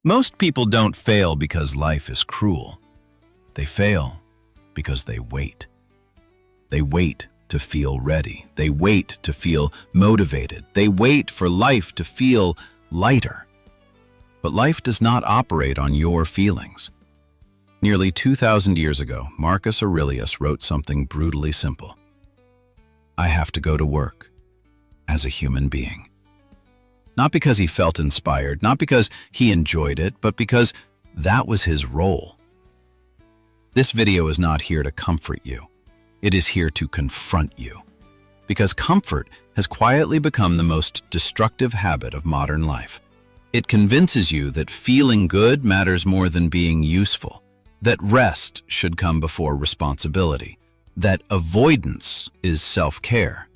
Most people don't fail because life is cruel. They fail because they wait. They wait to feel ready. They wait to feel motivated. They wait for life to feel lighter. But life does not operate on your feelings. Nearly 2,000 years ago, Marcus Aurelius wrote something brutally simple. I have to go to work as a human being. Not because he felt inspired, not because he enjoyed it, but because that was his role. This video is not here to comfort you. It is here to confront you. Because comfort has quietly become the most destructive habit of modern life. It convinces you that feeling good matters more than being useful, that rest should come before responsibility, that avoidance is self-care.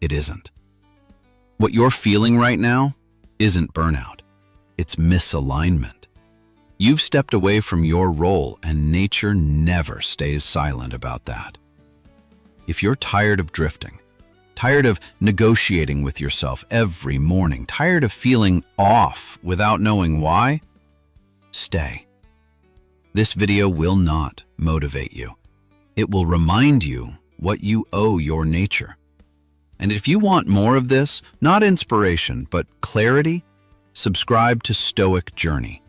It isn't. What you're feeling right now isn't burnout. It's misalignment. You've stepped away from your role, and nature never stays silent about that. If you're tired of drifting, tired of negotiating with yourself every morning, tired of feeling off without knowing why, stay. This video will not motivate you. It will remind you what you owe your nature. And if you want more of this, not inspiration, but clarity, subscribe to Stoic Journey.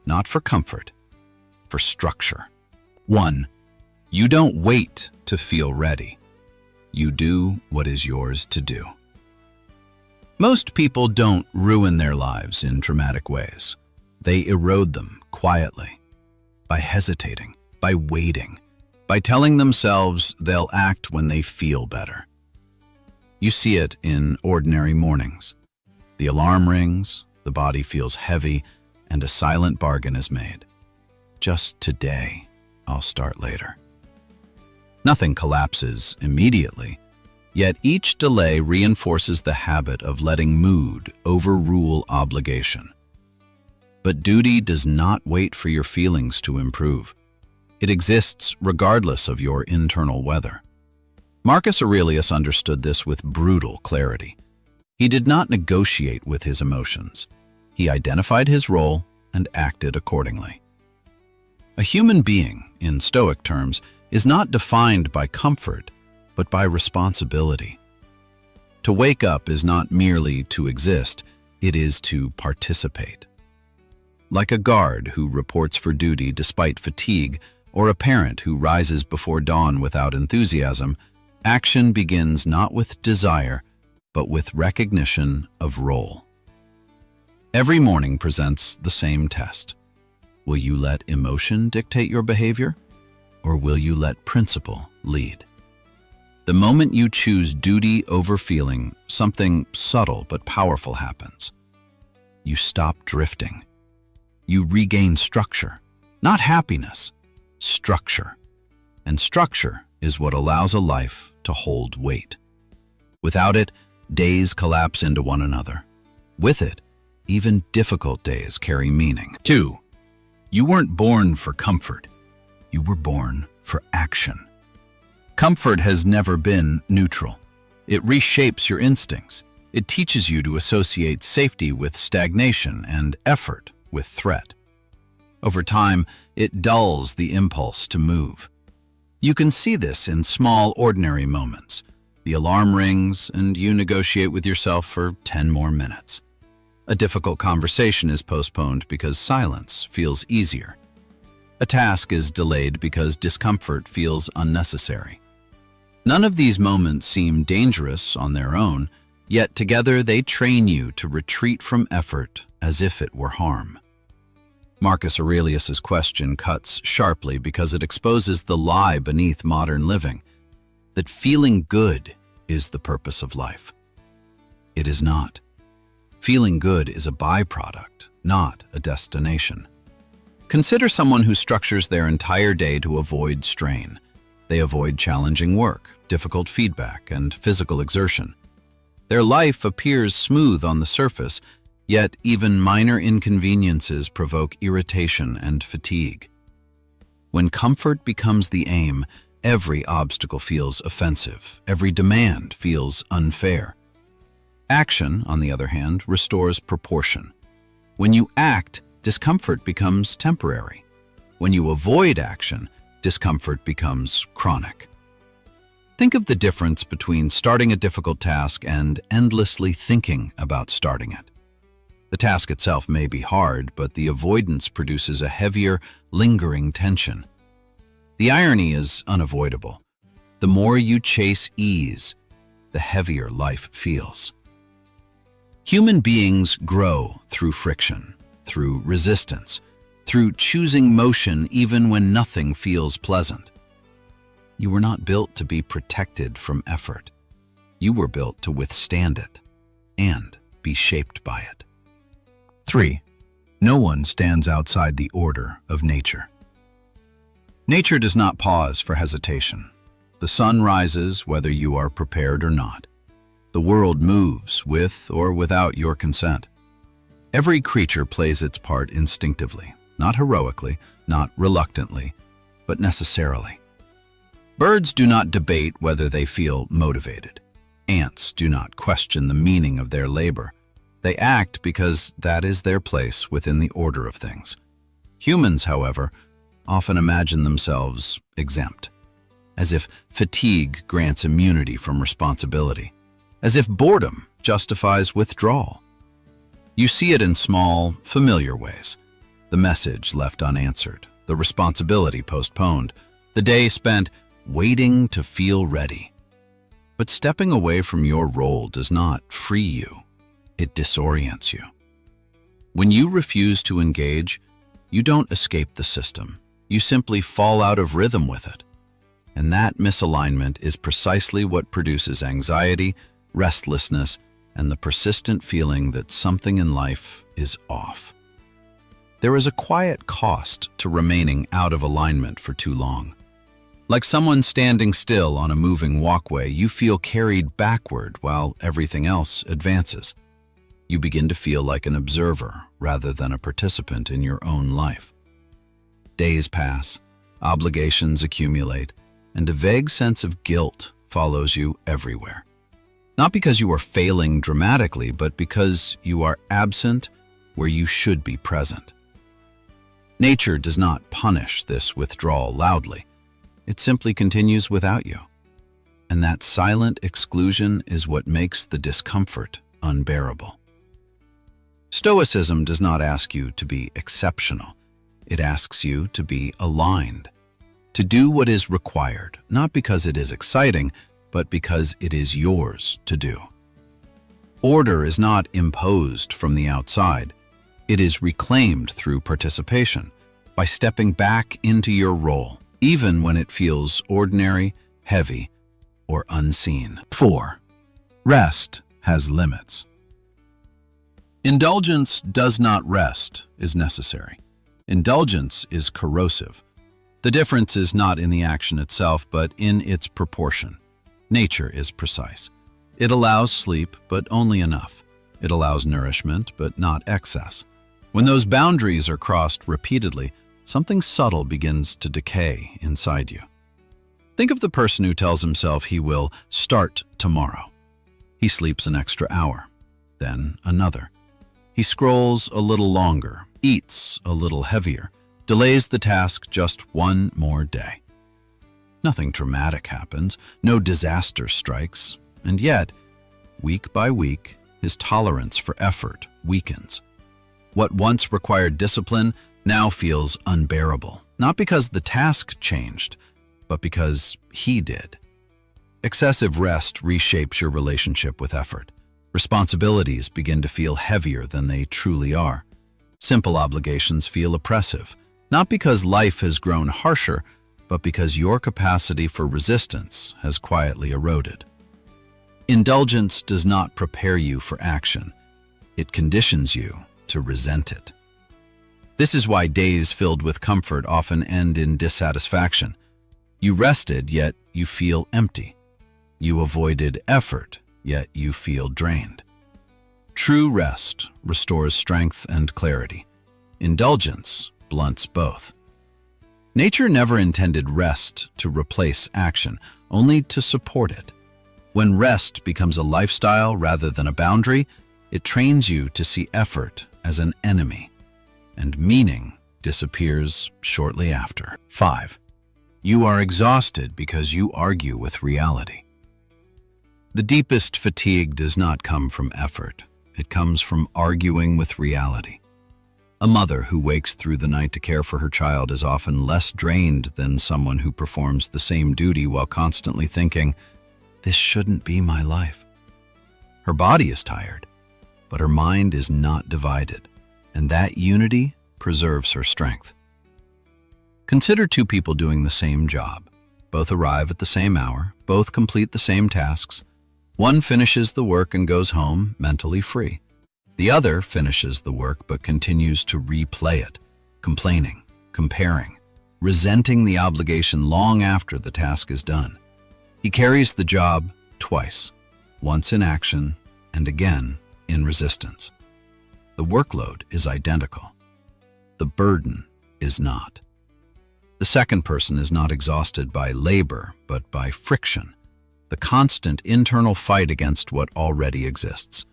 Not for comfort, for structure. 1. You don't wait to feel ready. You do what is yours to do. Most people don't ruin their lives in dramatic ways. They erode them quietly, by hesitating, by waiting, by telling themselves they'll act when they feel better. You see it in ordinary mornings. The alarm rings, the body feels heavy, and a silent bargain is made. Just today, I'll start later. Nothing collapses immediately, yet each delay reinforces the habit of letting mood overrule obligation. But duty does not wait for your feelings to improve. It exists regardless of your internal weather. Marcus Aurelius understood this with brutal clarity. He did not negotiate with his emotions. He identified his role and acted accordingly. A human being, in Stoic terms, is not defined by comfort, but by responsibility. To wake up is not merely to exist, it is to participate. Like a guard who reports for duty despite fatigue, or a parent who rises before dawn without enthusiasm, action begins not with desire, but with recognition of role. Every morning presents the same test. Will you let emotion dictate your behavior, or will you let principle lead? The moment you choose duty over feeling, something subtle but powerful happens. You stop drifting. You regain structure, not happiness, structure. And structure is what allows a life to hold weight. Without it, days collapse into one another. With it, even difficult days carry meaning. 2. You weren't born for comfort. You were born for action. Comfort has never been neutral. It reshapes your instincts. It teaches you to associate safety with stagnation and effort with threat. Over time, it dulls the impulse to move. You can see this in small, ordinary moments. The alarm rings, and you negotiate with yourself for 10 more minutes. A difficult conversation is postponed because silence feels easier. A task is delayed because discomfort feels unnecessary. None of these moments seem dangerous on their own, yet together they train you to retreat from effort as if it were harm. Marcus Aurelius's question cuts sharply because it exposes the lie beneath modern living, that feeling good is the purpose of life. It is not. Feeling good is a byproduct, not a destination. Consider someone who structures their entire day to avoid strain. They avoid challenging work, difficult feedback, and physical exertion. Their life appears smooth on the surface, yet even minor inconveniences provoke irritation and fatigue. When comfort becomes the aim, every obstacle feels offensive, every demand feels unfair. Action, on the other hand, restores proportion. When you act, discomfort becomes temporary. When you avoid action, discomfort becomes chronic. Think of the difference between starting a difficult task and endlessly thinking about starting it. The task itself may be hard, but the avoidance produces a heavier, lingering tension. The irony is unavoidable. The more you chase ease, the heavier life feels. Human beings grow through friction, through resistance, through choosing motion even when nothing feels pleasant. You were not built to be protected from effort. You were built to withstand it and be shaped by it. 3. No one stands outside the order of nature. Nature does not pause for hesitation. The sun rises whether you are prepared or not. The world moves with or without your consent. Every creature plays its part instinctively, not heroically, not reluctantly, but necessarily. Birds do not debate whether they feel motivated. Ants do not question the meaning of their labor. They act because that is their place within the order of things. Humans, however, often imagine themselves exempt, as if fatigue grants immunity from responsibility, as if boredom justifies withdrawal. You see it in small, familiar ways. The message left unanswered, the responsibility postponed, the day spent waiting to feel ready. But stepping away from your role does not free you. It disorients you. When you refuse to engage, you don't escape the system. You simply fall out of rhythm with it. And that misalignment is precisely what produces anxiety, restlessness, and the persistent feeling that something in life is off. There is a quiet cost to remaining out of alignment for too long. Like someone standing still on a moving walkway, you feel carried backward while everything else advances. You begin to feel like an observer rather than a participant in your own life. Days pass, obligations accumulate, and a vague sense of guilt follows you everywhere. Not because you are failing dramatically, but because you are absent where you should be present. Nature does not punish this withdrawal loudly. It simply continues without you. And that silent exclusion is what makes the discomfort unbearable. Stoicism does not ask you to be exceptional. It asks you to be aligned, to do what is required, not because it is exciting, but because it is yours to do. Order is not imposed from the outside. It is reclaimed through participation, by stepping back into your role, even when it feels ordinary, heavy, or unseen. 4. Rest has limits. Indulgence does not rest is necessary. Indulgence is corrosive. The difference is not in the action itself, but in its proportion. Nature is precise. It allows sleep, but only enough. It allows nourishment, but not excess. When those boundaries are crossed repeatedly, something subtle begins to decay inside you. Think of the person who tells himself he will start tomorrow. He sleeps an extra hour, then another. He scrolls a little longer, eats a little heavier, delays the task just one more day. Nothing dramatic happens, no disaster strikes, and yet, week by week, his tolerance for effort weakens. What once required discipline now feels unbearable, not because the task changed, but because he did. Excessive rest reshapes your relationship with effort. Responsibilities begin to feel heavier than they truly are. Simple obligations feel oppressive, not because life has grown harsher, but because your capacity for resistance has quietly eroded. Indulgence does not prepare you for action. It conditions you to resent it. This is why days filled with comfort often end in dissatisfaction. You rested, yet you feel empty. You avoided effort, yet you feel drained. True rest restores strength and clarity. Indulgence blunts both. Nature never intended rest to replace action, only to support it. When rest becomes a lifestyle rather than a boundary, it trains you to see effort as an enemy. and meaning disappears shortly after. 5. You are exhausted because you argue with reality. The deepest fatigue does not come from effort. It comes from arguing with reality. A mother who wakes through the night to care for her child is often less drained than someone who performs the same duty while constantly thinking, "This shouldn't be my life." Her body is tired, but her mind is not divided, and that unity preserves her strength. Consider two people doing the same job. Both arrive at the same hour, both complete the same tasks. One finishes the work and goes home mentally free. The other finishes the work but continues to replay it, complaining, comparing, resenting the obligation long after the task is done. He carries the job twice, once in action and again in resistance. The workload is identical. The burden is not. The second person is not exhausted by labor, but by friction, the constant internal fight against what already exists.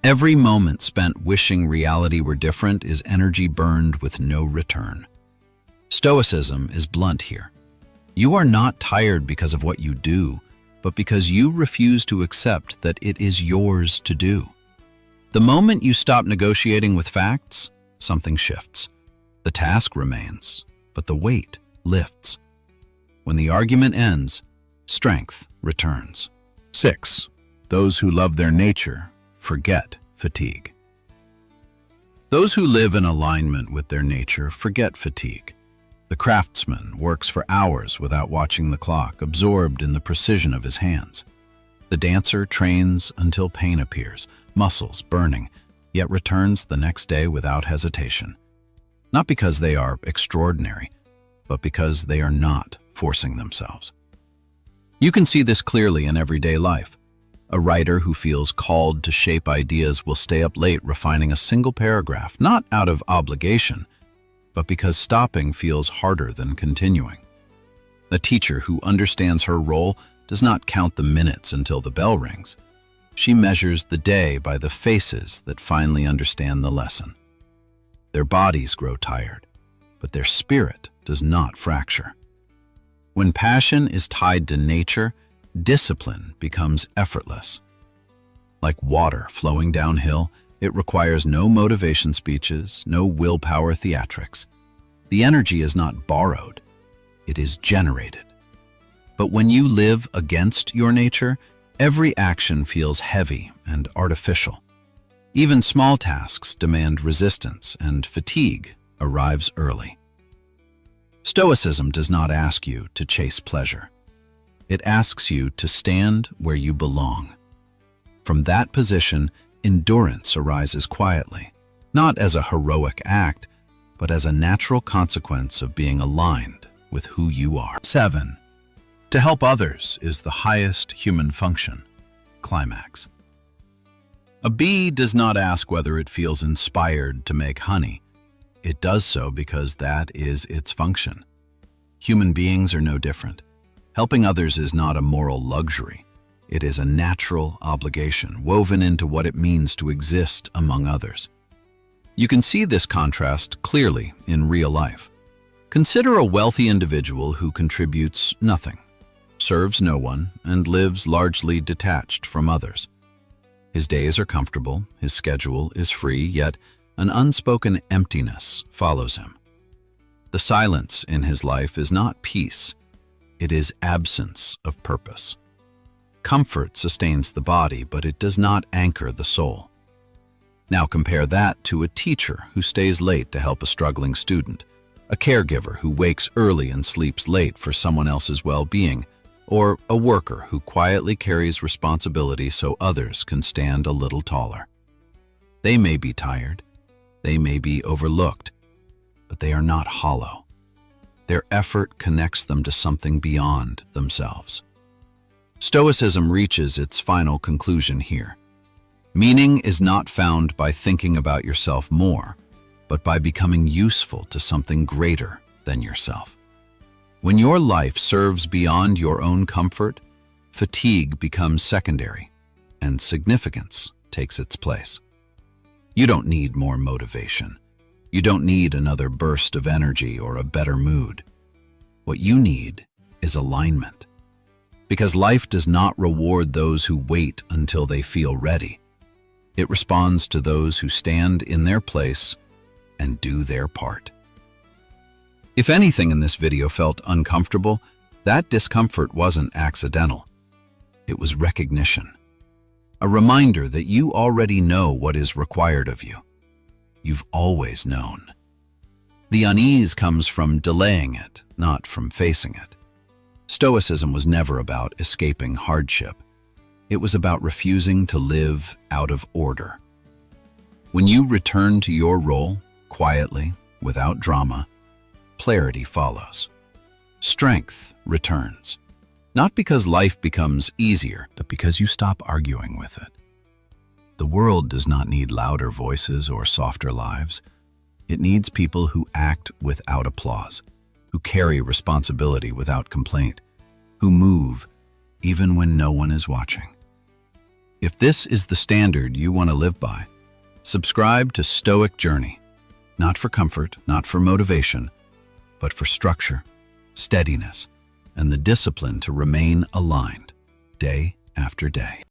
Every moment spent wishing reality were different is energy burned with no return. Stoicism is blunt here. You are not tired because of what you do, but because you refuse to accept that it is yours to do. The moment you stop negotiating with facts, something shifts. The task remains, but the weight lifts. When the argument ends, strength returns. 6. Those who love their nature forget fatigue. Those who live in alignment with their nature forget fatigue. The craftsman works for hours without watching the clock, absorbed in the precision of his hands. The dancer trains until pain appears, muscles burning, yet returns the next day without hesitation. Not because they are extraordinary, but because they are not forcing themselves. You can see this clearly in everyday life. A writer who feels called to shape ideas will stay up late refining a single paragraph, not out of obligation, but because stopping feels harder than continuing. A teacher who understands her role does not count the minutes until the bell rings. She measures the day by the faces that finally understand the lesson. Their bodies grow tired, but their spirit does not fracture. When passion is tied to nature, discipline becomes effortless. Like water flowing downhill, it requires no motivation speeches, no willpower theatrics. The energy is not borrowed, it is generated. But when you live against your nature, every action feels heavy and artificial. Even small tasks demand resistance, and fatigue arrives early. Stoicism does not ask you to chase pleasure. It asks you to stand where you belong. From that position, endurance arises quietly, not as a heroic act, but as a natural consequence of being aligned with who you are. 7. To help others is the highest human function. Climax. A bee does not ask whether it feels inspired to make honey. It does so because that is its function. Human beings are no different. Helping others is not a moral luxury. It is a natural obligation woven into what it means to exist among others. You can see this contrast clearly in real life. Consider a wealthy individual who contributes nothing, serves no one, and lives largely detached from others. His days are comfortable, his schedule is free, yet an unspoken emptiness follows him. The silence in his life is not peace, it is absence of purpose. Comfort sustains the body, but it does not anchor the soul. Now compare that to a teacher who stays late to help a struggling student, a caregiver who wakes early and sleeps late for someone else's well-being, or a worker who quietly carries responsibility so others can stand a little taller. They may be tired, they may be overlooked, but they are not hollow. Their effort connects them to something beyond themselves. Stoicism reaches its final conclusion here. Meaning is not found by thinking about yourself more, but by becoming useful to something greater than yourself. When your life serves beyond your own comfort, fatigue becomes secondary, and significance takes its place. You don't need more motivation. You don't need another burst of energy or a better mood. What you need is alignment. Because life does not reward those who wait until they feel ready. It responds to those who stand in their place and do their part. If anything in this video felt uncomfortable, that discomfort wasn't accidental. It was recognition. A reminder that you already know what is required of you. You've always known. The unease comes from delaying it, not from facing it. Stoicism was never about escaping hardship. It was about refusing to live out of order. When you return to your role, quietly, without drama, clarity follows. Strength returns. Not because life becomes easier, but because you stop arguing with it. The world does not need louder voices or softer lives. It needs people who act without applause, who carry responsibility without complaint, who move even when no one is watching. If this is the standard you want to live by, subscribe to Stoic Journey, not for comfort, not for motivation, but for structure, steadiness, and the discipline to remain aligned day after day.